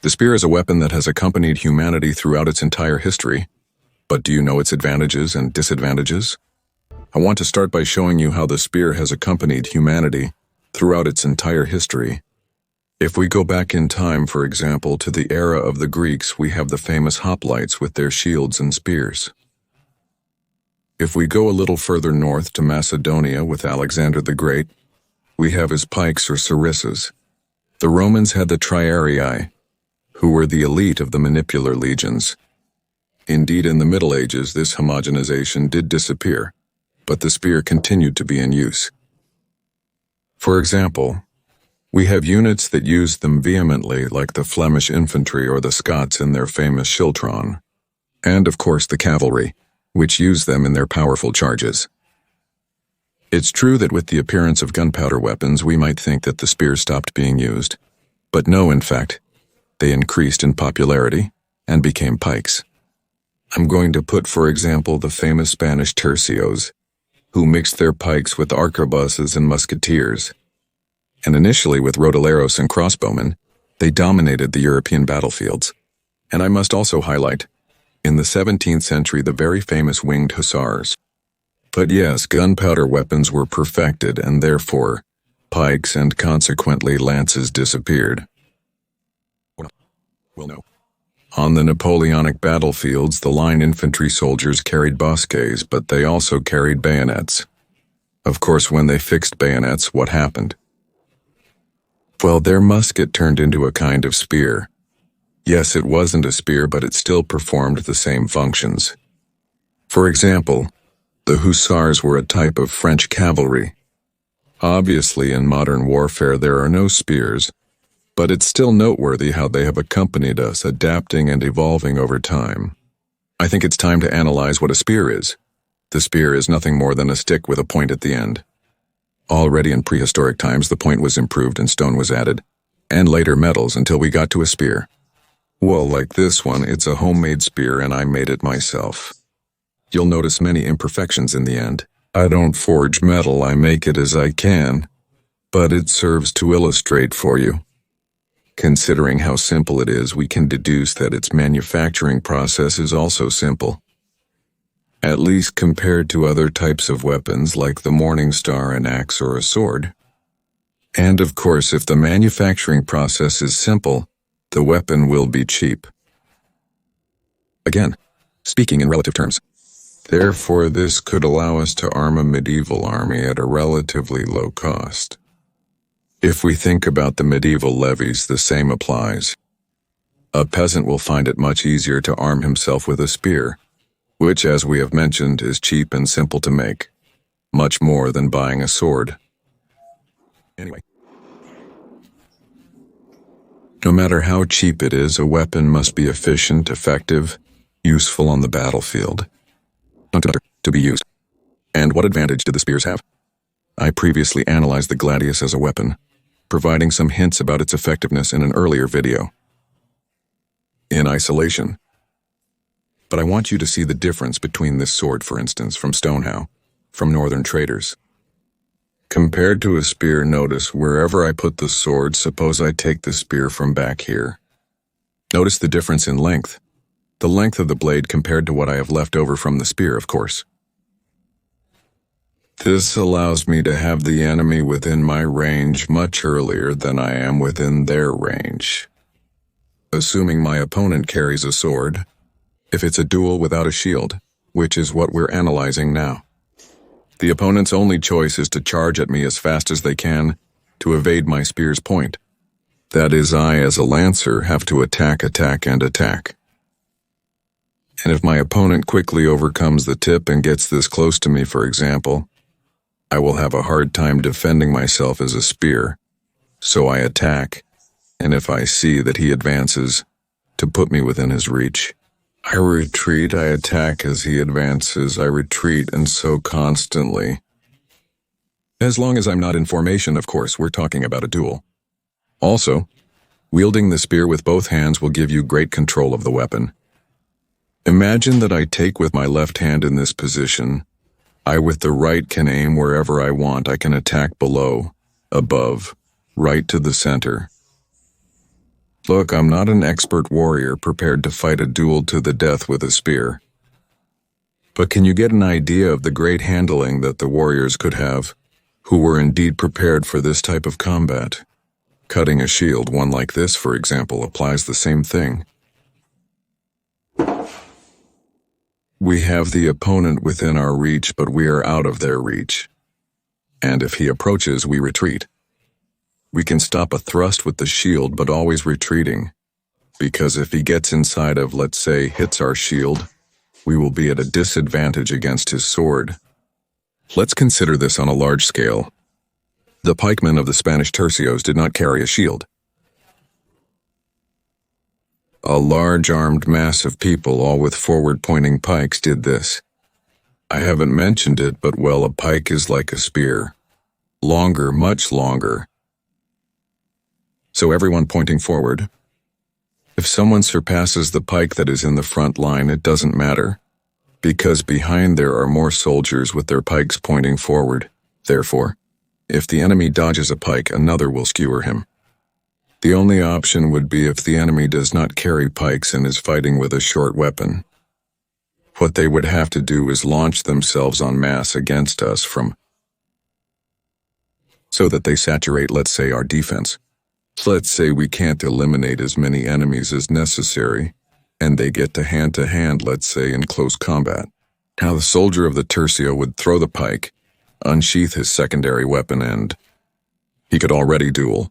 The spear is a weapon that has accompanied humanity throughout its entire history. But do you know its advantages and disadvantages? I want to start by showing you how the spear has accompanied humanity throughout its entire history. If we go back in time, for example, to the era of the Greeks, we have the famous hoplites with their shields and spears. If we go a little further north to Macedonia with Alexander the Great, we have his pikes or sarissas. The Romans had the triarii, who were the elite of the manipular legions. Indeed, in the Middle Ages, this homogenization did disappear, but the spear continued to be in use. For example, we have units that use them vehemently, like the Flemish Infantry or the Scots in their famous schiltron, and of course the Cavalry, which use them in their powerful charges. It's true that with the appearance of gunpowder weapons, we might think that the spear stopped being used, but no, in fact, they increased in popularity and became pikes. I'm going to put, for example, the famous Spanish tercios, who mixed their pikes with arquebuses and musketeers. And initially with rodilleros and crossbowmen, they dominated the European battlefields. And I must also highlight, in the 17th century, the very famous winged hussars. But yes, gunpowder weapons were perfected, and therefore, pikes and consequently lances disappeared. Well, no. On the Napoleonic battlefields, the line infantry soldiers carried bosquets, but they also carried bayonets. Of course, when they fixed bayonets, what happened? Well, their musket turned into a kind of spear. Yes, it wasn't a spear, but it still performed the same functions. For example, the hussars were a type of French cavalry. Obviously, in modern warfare, there are no spears, but it's still noteworthy how they have accompanied us, adapting and evolving over time. I think it's time to analyze what a spear is. The spear is nothing more than a stick with a point at the end. Already in prehistoric times, the point was improved and stone was added, and later metals until we got to a spear. Well, like this one, it's a homemade spear and I made it myself. You'll notice many imperfections in the end. I don't forge metal, I make it as I can, but it serves to illustrate for you. Considering how simple it is, we can deduce that its manufacturing process is also simple. At least compared to other types of weapons like the Morning Star, an axe, or a sword. And of course, if the manufacturing process is simple, the weapon will be cheap. Again, speaking in relative terms. Therefore, this could allow us to arm a medieval army at a relatively low cost. If we think about the medieval levies, the same applies. A peasant will find it much easier to arm himself with a spear, which, as we have mentioned, is cheap and simple to make, much more than buying a sword. Anyway, no matter how cheap it is, a weapon must be efficient, effective, useful on the battlefield. Not to be used. And what advantage do the spears have? I previously analyzed the gladius as a weapon, providing some hints about its effectiveness in an earlier video. In isolation. But I want you to see the difference between this sword, for instance, from Stonehow, from northern traders. Compared to a spear, notice wherever I put the sword, suppose I take the spear from back here. Notice the difference in length. The length of the blade compared to what I have left over from the spear, of course. This allows me to have the enemy within my range much earlier than I am within their range. Assuming my opponent carries a sword, if it's a duel without a shield, which is what we're analyzing now. The opponent's only choice is to charge at me as fast as they can to evade my spear's point. That is, I, as a lancer, have to attack, and attack. And if my opponent quickly overcomes the tip and gets this close to me, for example, I will have a hard time defending myself as a spear. So I attack, and if I see that he advances to put me within his reach, I retreat, I attack as he advances, I retreat, and so constantly. As long as I'm not in formation, of course, we're talking about a duel. Also, wielding the spear with both hands will give you great control of the weapon. Imagine that I take with my left hand in this position. I with the right can aim wherever I want. I can attack below, above, right to the center. Look, I'm not an expert warrior prepared to fight a duel to the death with a spear. But can you get an idea of the great handling that the warriors could have, who were indeed prepared for this type of combat? Cutting a shield, one like this, for example, applies the same thing. We have the opponent within our reach, but we are out of their reach. And if he approaches, we retreat. We can stop a thrust with the shield, but always retreating. Because if he gets inside of, let's say, hits our shield, we will be at a disadvantage against his sword. Let's consider this on a large scale. The pikemen of the Spanish tercios did not carry a shield. A large armed mass of people, all with forward-pointing pikes, did this. I haven't mentioned it, but well, a pike is like a spear. Longer, much longer. So everyone pointing forward. If someone surpasses the pike that is in the front line, it doesn't matter, because behind there are more soldiers with their pikes pointing forward. Therefore, if the enemy dodges a pike, another will skewer him. The only option would be if the enemy does not carry pikes and is fighting with a short weapon. What they would have to do is launch themselves en masse against us so that they saturate, let's say, our defense. Let's say we can't eliminate as many enemies as necessary, and they get to hand, let's say, in close combat. Now the soldier of the tercio would throw the pike, unsheath his secondary weapon, and he could already duel.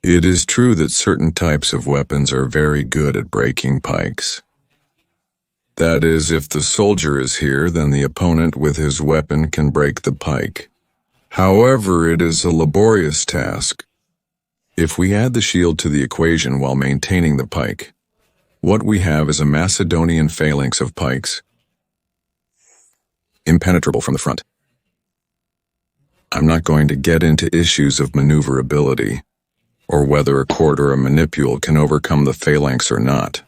It is true that certain types of weapons are very good at breaking pikes. That is, if the soldier is here, then the opponent with his weapon can break the pike. However, it is a laborious task. If we add the shield to the equation while maintaining the pike, what we have is a Macedonian phalanx of pikes, impenetrable from the front. I'm not going to get into issues of maneuverability, or whether a court or a manipule can overcome the phalanx or not.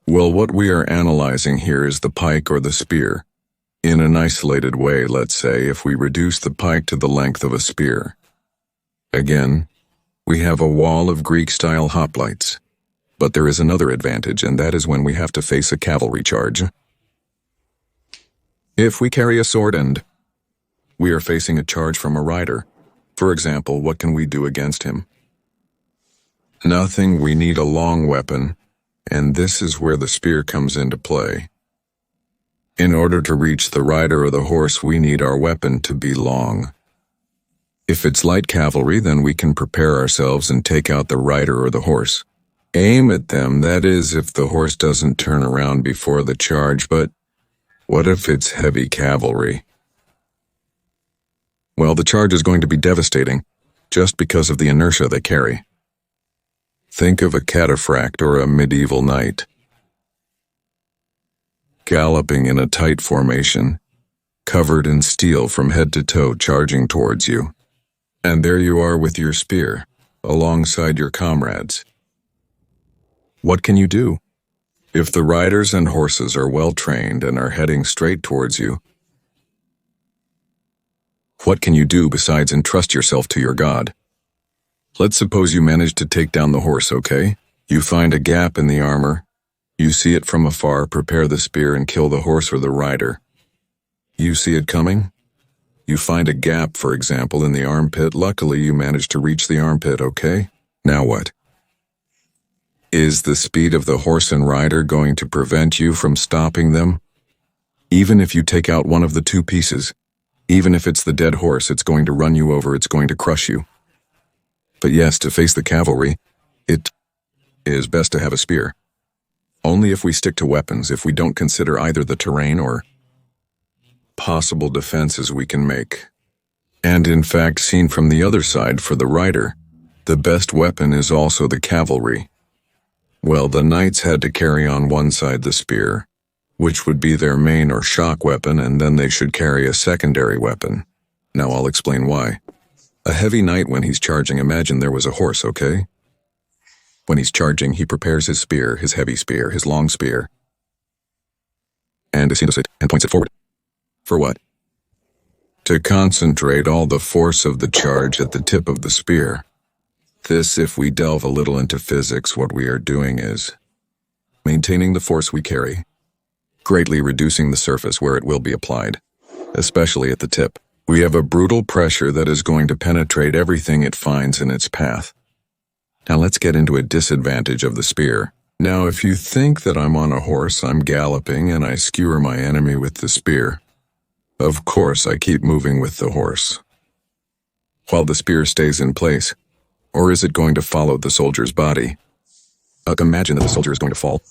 Well, what we are analyzing here is the pike or the spear. In an isolated way, let's say, if we reduce the pike to the length of a spear. Again, we have a wall of Greek-style hoplites. But there is another advantage, and that is when we have to face a cavalry charge. If we carry a sword and we are facing a charge from a rider, for example, what can we do against him? Nothing. We need a long weapon, and this is where the spear comes into play. In order to reach the rider or the horse, we need our weapon to be long. If it's light cavalry, then we can prepare ourselves and take out the rider or the horse. Aim at them, that is, if the horse doesn't turn around before the charge, but what if it's heavy cavalry? Well, the charge is going to be devastating, just because of the inertia they carry. Think of a cataphract or a medieval knight, galloping in a tight formation, covered in steel from head to toe, charging towards you. And there you are with your spear, alongside your comrades. What can you do? If the riders and horses are well trained and are heading straight towards you, what can you do besides entrust yourself to your God? Let's suppose you manage to take down the horse, okay? You find a gap in the armor. You see it from afar, prepare the spear and kill the horse or the rider. You see it coming? You find a gap, for example, in the armpit. Luckily, you manage to reach the armpit, okay? Now what? Is the speed of the horse and rider going to prevent you from stopping them? Even if you take out one of the two pieces, even if it's the dead horse, it's going to run you over, it's going to crush you. But yes, to face the cavalry, it is best to have a spear. Only if we stick to weapons, if we don't consider either the terrain or possible defenses we can make. And in fact, seen from the other side, for the rider, the best weapon is also the cavalry. Well, the knights had to carry on one side the spear, which would be their main or shock weapon, and then they should carry a secondary weapon. Now I'll explain why. A heavy knight, when he's charging, imagine there was a horse, okay? When he's charging, he prepares his spear, his heavy spear, his long spear, and ascends it and points it forward. For what? To concentrate all the force of the charge at the tip of the spear. This, if we delve a little into physics, what we are doing is maintaining the force we carry, greatly reducing the surface where it will be applied, especially at the tip. We have a brutal pressure that is going to penetrate everything it finds in its path. Now let's get into a disadvantage of the spear. Now if you think that I'm on a horse, I'm galloping, and I skewer my enemy with the spear, of course I keep moving with the horse, while the spear stays in place. Or is it going to follow the soldier's body? Imagine that the soldier is going to fall,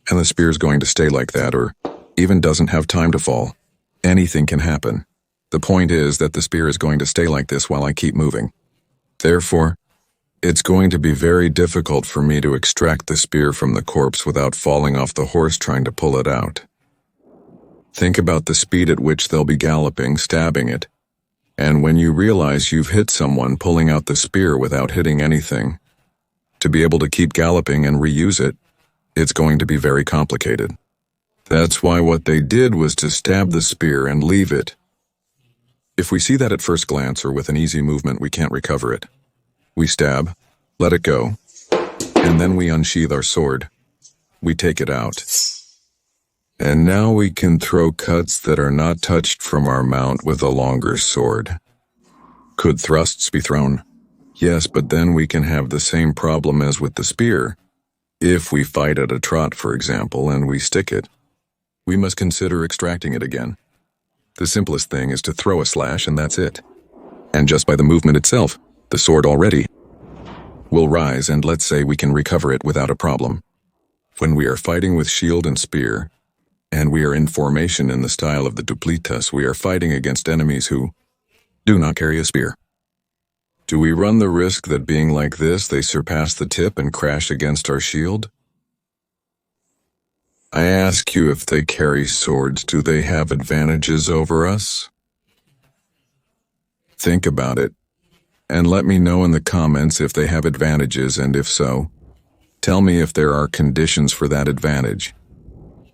and the spear is going to stay like that, or even doesn't have time to fall. Anything can happen. The point is that the spear is going to stay like this while I keep moving. Therefore, it's going to be very difficult for me to extract the spear from the corpse without falling off the horse trying to pull it out. Think about the speed at which they'll be galloping, stabbing it. And when you realize you've hit someone pulling out the spear without hitting anything, to be able to keep galloping and reuse it, it's going to be very complicated. That's why what they did was to stab the spear and leave it. If we see that at first glance or with an easy movement we can't recover it, we stab, let it go, and then we unsheath our sword. We take it out. And now we can throw cuts that are not touched from our mount with a longer sword. Could thrusts be thrown? Yes, but then we can have the same problem as with the spear. If we fight at a trot, for example, and we stick it, we must consider extracting it again. The simplest thing is to throw a slash and that's it. And just by the movement itself, the sword already will rise, and let's say we can recover it without a problem. When we are fighting with shield and spear, and we are in formation in the style of the duplitas, we are fighting against enemies who do not carry a spear. Do we run the risk that being like this, they surpass the tip and crash against our shield? I ask you, if they carry swords, do they have advantages over us? Think about it, and let me know in the comments if they have advantages, and if so, tell me if there are conditions for that advantage.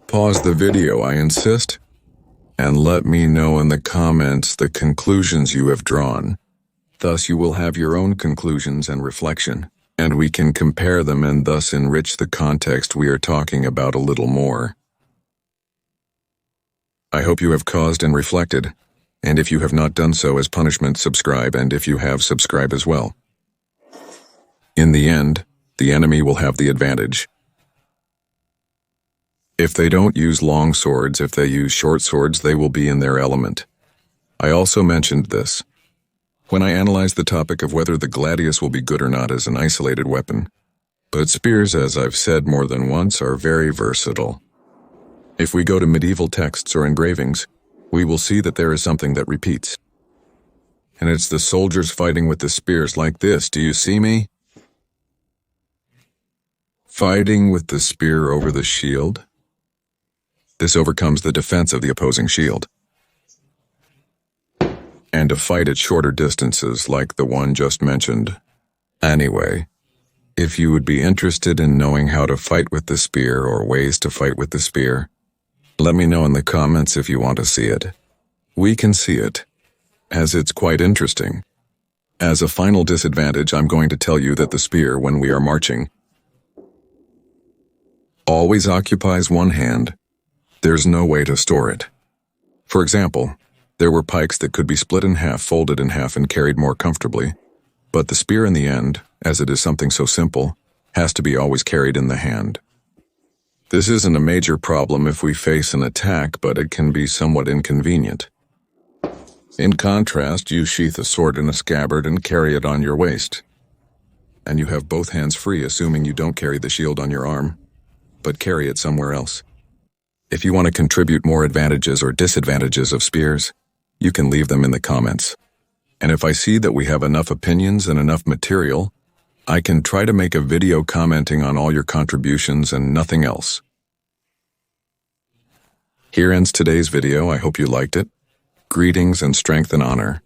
Pause the video, I insist, and let me know in the comments the conclusions you have drawn. Thus you will have your own conclusions and reflection, and we can compare them and thus enrich the context we are talking about a little more. I hope you have paused and reflected, and if you have not done so as punishment, subscribe, and if you have, subscribe as well. In the end, the enemy will have the advantage. If they don't use long swords, if they use short swords, they will be in their element. I also mentioned this when I analyzed the topic of whether the gladius will be good or not as an isolated weapon. But spears, as I've said more than once, are very versatile. If we go to medieval texts or engravings, we will see that there is something that repeats. And it's the soldiers fighting with the spears like this. Do you see me? Fighting with the spear over the shield. This overcomes the defense of the opposing shield. And to fight at shorter distances like the one just mentioned. Anyway, if you would be interested in knowing how to fight with the spear or ways to fight with the spear, let me know in the comments if you want to see it. We can see it, as it's quite interesting. As a final disadvantage, I'm going to tell you that the spear, when we are marching, always occupies one hand. There's no way to store it. For example, there were pikes that could be split in half, folded in half, and carried more comfortably. But the spear in the end, as it is something so simple, has to be always carried in the hand. This isn't a major problem if we face an attack, but it can be somewhat inconvenient. In contrast, you sheath a sword in a scabbard and carry it on your waist. And you have both hands free, assuming you don't carry the shield on your arm, but carry it somewhere else. If you want to contribute more advantages or disadvantages of spears, you can leave them in the comments. And if I see that we have enough opinions and enough material, I can try to make a video commenting on all your contributions and nothing else. Here ends today's video. I hope you liked it. Greetings and strength and honor.